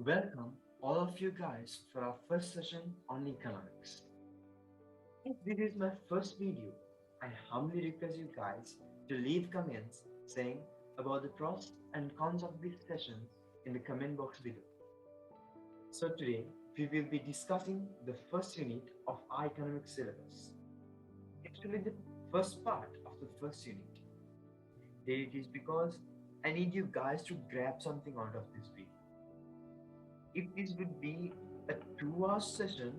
Welcome, all of you guys, for our first session on economics. If this is my first video, I humbly request you guys to leave comments saying about the pros and cons of these sessions in the comment box below. So today, we will be discussing the first unit of our economics syllabus. Actually, the first part of the first unit. Here it is because I need you guys to grab something out of this video. If this would be a 2 hour session,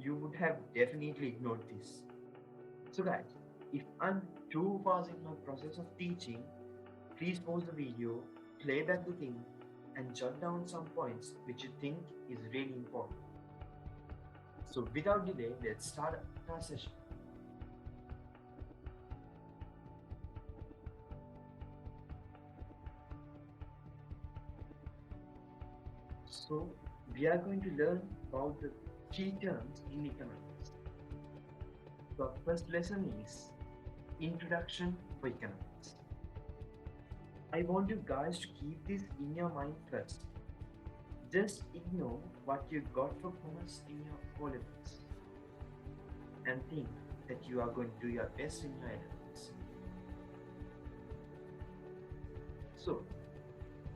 you would have definitely ignored this. So guys, if I'm too fast in my process of teaching, please pause the video, play back the thing, and jot down some points which you think is really important. So without delay, let's start our session. So we are going to learn about the key terms in economics. So our first lesson is Introduction for Economics. I want you guys to keep this in your mind first. Just ignore what you got for commerce in your O-levels and think that you are going to do your best in your A-levels. So,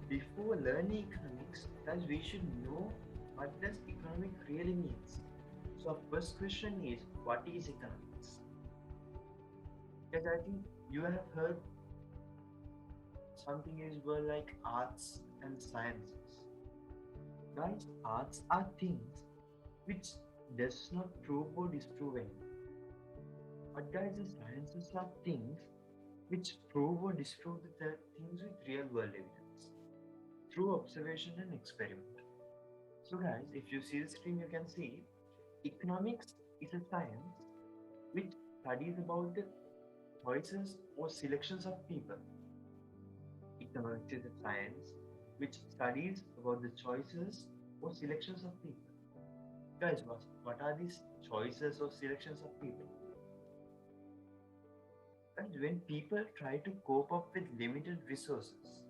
before learning economics, guys, we should know what does economic really means. So, our first question is, what is economics? Because I think you have heard something is well like arts and sciences. Guys, arts are things which does not prove or disprove anything. But guys, the sciences are things which prove or disprove the things with real world evidence through observation and experiment. So guys, if you see the screen, you can see economics is a science which studies about the choices or selections of people. Economics is a science which studies about the choices or selections of people. Guys, what are these choices or selections of people? And when people try to cope up with limited resources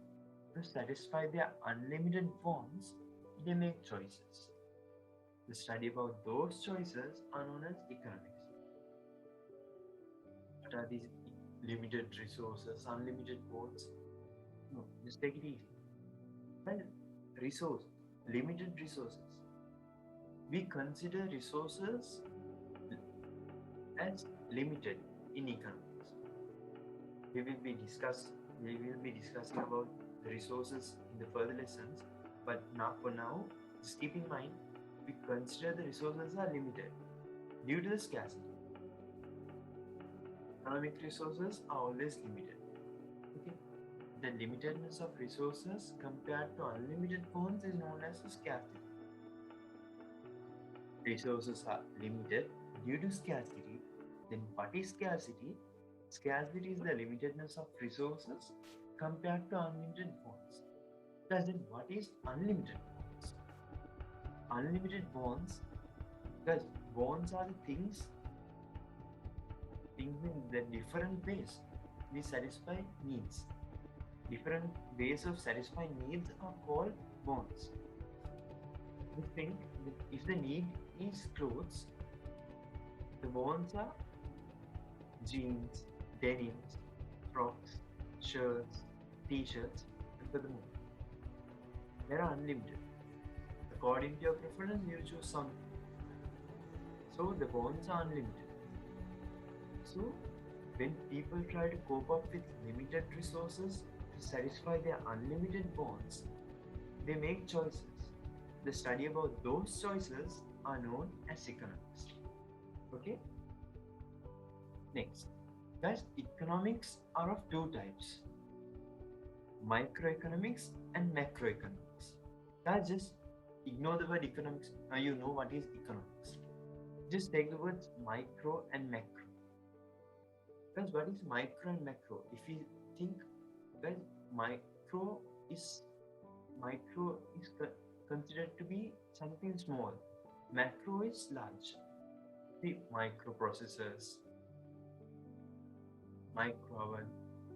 to satisfy their unlimited wants, they make choices. The study about those choices are known as economics. What are these limited resources, unlimited wants? No, just take it easy. Well, resource, limited resources. We consider resources as limited in economics. We will be discussing about the resources in the further lessons, but for now, just keep in mind we consider the resources are limited due to the scarcity. Economic resources are always limited. Okay, the limitedness of resources compared to unlimited funds is known as scarcity. Resources are limited due to scarcity. Then what is scarcity? Scarcity is the limitedness of resources compared to unlimited bonds. Thus, then what is unlimited bonds? Unlimited bonds, because bonds are the things in the different ways we satisfy needs. Different ways of satisfying needs are called bonds. We think that if the need is clothes, the bonds are jeans, denims, frocks, shirts, t-shirts, and furthermore. They are unlimited. According to your preference, you choose something. So the bonds are unlimited. So when people try to cope up with limited resources to satisfy their unlimited wants, they make choices. The study about those choices are known as economics. Okay? Next, guys, economics are of two types: microeconomics and macroeconomics. Guys, just ignore the word economics. Now you know what is economics. Just take the words micro and macro. Guys, what is micro and macro? If you think, guys, is micro is considered to be something small. Macro is large. The microprocessors, micro oven.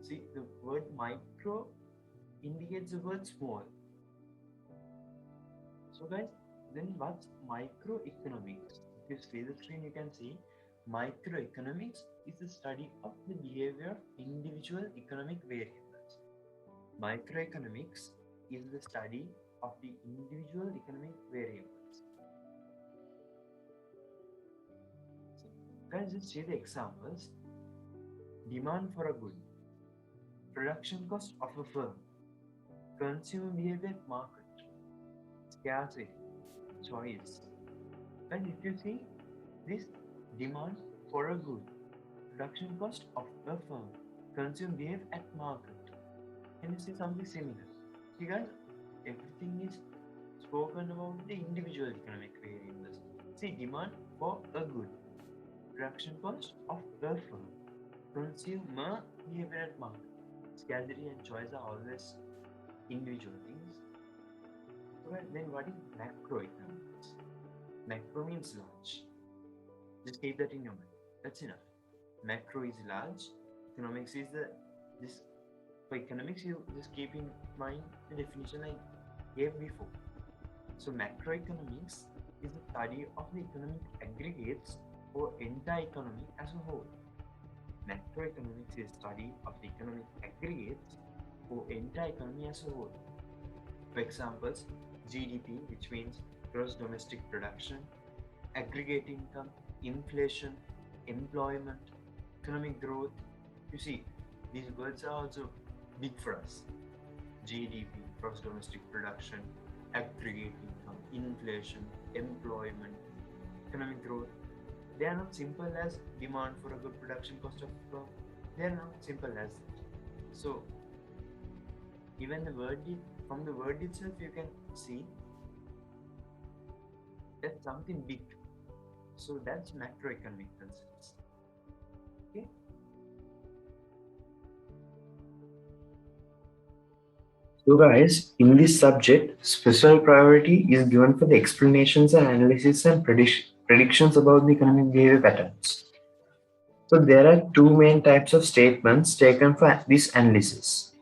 See, the word micro indicates the word small. So guys, then what's microeconomics? If you see the screen, you can see microeconomics is the study of the behavior of individual economic variables. Microeconomics is the study of the individual economic variables. So, guys, just see the examples. Demand for a good, production cost of a firm, consumer behavior at market, scarcity, choice. And if you see this demand for a good, production cost of a firm, consumer behavior at market, can you see something similar? See guys, everything is spoken about the individual economic variables. See, demand for a good, production cost of a firm, consumer behavior at market, scarcity and choice are always individual things. So then what is macroeconomics? Macro means large. Just keep that in your mind. That's enough. Macro is large. Economics is the this for economics you just keep in mind the definition I gave before. So macroeconomics is the study of the economic aggregates for entire economy as a whole. Macroeconomics is study of the economic aggregates for entire economy as a whole. For examples, GDP, which means gross domestic production, aggregate income, inflation, employment, economic growth. You see, these words are also big for us. GDP, gross domestic production, aggregate income, inflation, employment, economic growth. They are not simple as demand for a good production cost of firm. They are not simple as that. So even from the word itself you can see that's something big. So that's macroeconomic concepts. Okay. So guys, in this subject, special priority is given for the explanations and analysis and predictions about the economic behavior patterns. So there are two main types of statements taken for this analysis.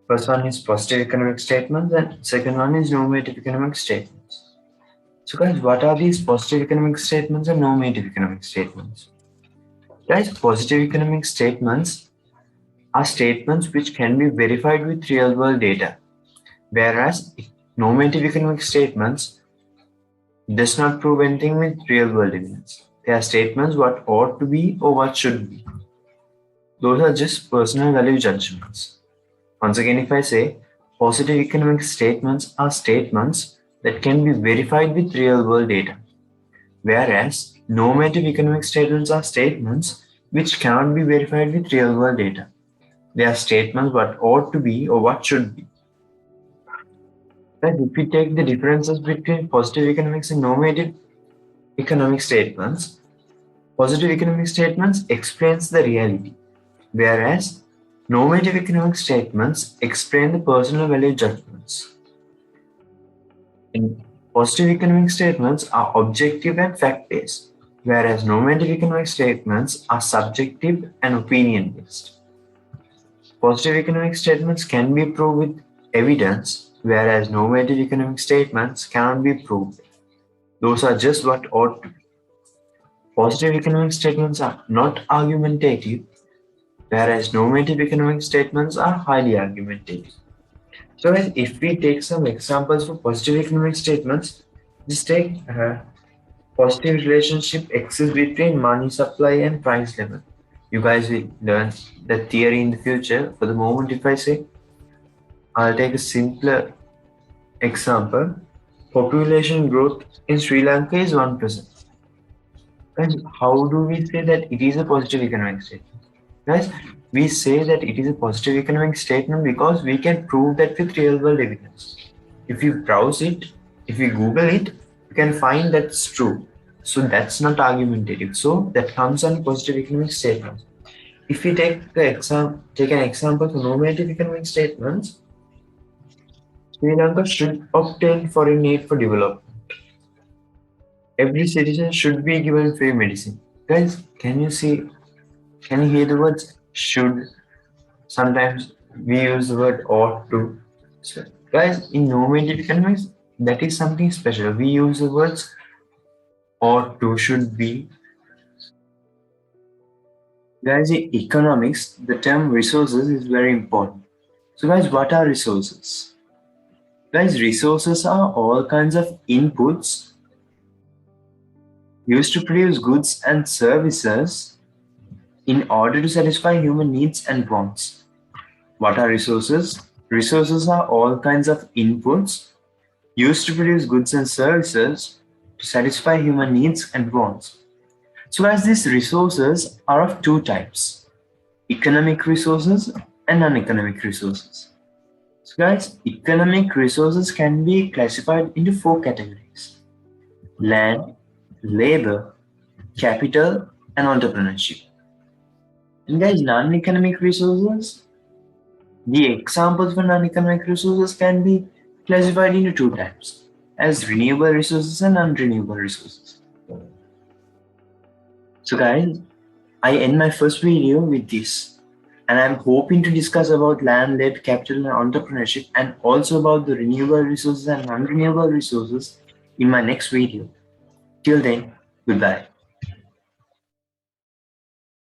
First one is positive economic statements and second one is normative economic statements. So guys, what are these positive economic statements and normative economic statements? Guys, positive economic statements are statements which can be verified with real world data, whereas normative economic statements does not prove anything with real world evidence. They are statements what ought to be or what should be. Those are just personal value judgments. Once again, if I say positive economic statements are statements that can be verified with real world data, whereas normative economic statements are statements which cannot be verified with real world data. They are statements what ought to be or what should be. But if we take the differences between positive economics and normative economic statements, positive economic statements explains the reality, whereas normative economic statements explain the personal value judgments. And positive economic statements are objective and fact-based, whereas normative economic statements are subjective and opinion-based. Positive economic statements can be proved with evidence, whereas normative economic statements cannot be proved. Those are just what ought to be. Positive economic statements are not argumentative, whereas normative economic statements are highly argumentative. So if we take some examples for positive economic statements, just take positive relationship exists between money supply and price level. You guys will learn the theory in the future. For the moment, if I say, I'll take a simpler example. Population growth in Sri Lanka is 1%. Guys, how do we say that it is a positive economic statement? Guys, we say that it is a positive economic statement because we can prove that with real world evidence. If you browse it, if you Google it, you can find that's true. So that's not argumentative. So that comes on positive economic statements. If we take an example for normative economic statements, Sri Lanka should obtain foreign aid for development. Every citizen should be given free medicine. Guys, can you hear the words should? Sometimes we use the word ought to. So, guys, in normative economics, That is something special. We use the words ought to, should be. Guys, in economics, the term resources is very important. So guys, what are resources? Guys, resources are all kinds of inputs used to produce goods and services in order to satisfy human needs and wants. What are resources? Resources are all kinds of inputs used to produce goods and services to satisfy human needs and wants. So as these resources are of two types, economic resources and non-economic resources. So guys, economic resources can be classified into four categories: land, labor, capital, and entrepreneurship. And guys, non-economic resources, the examples for non-economic resources can be classified into two types, as renewable resources and non-renewable resources. So guys, I end my first video with this, and I'm hoping to discuss about land, labor, capital, and entrepreneurship, and also about the renewable resources and non-renewable resources in my next video. Till then, goodbye.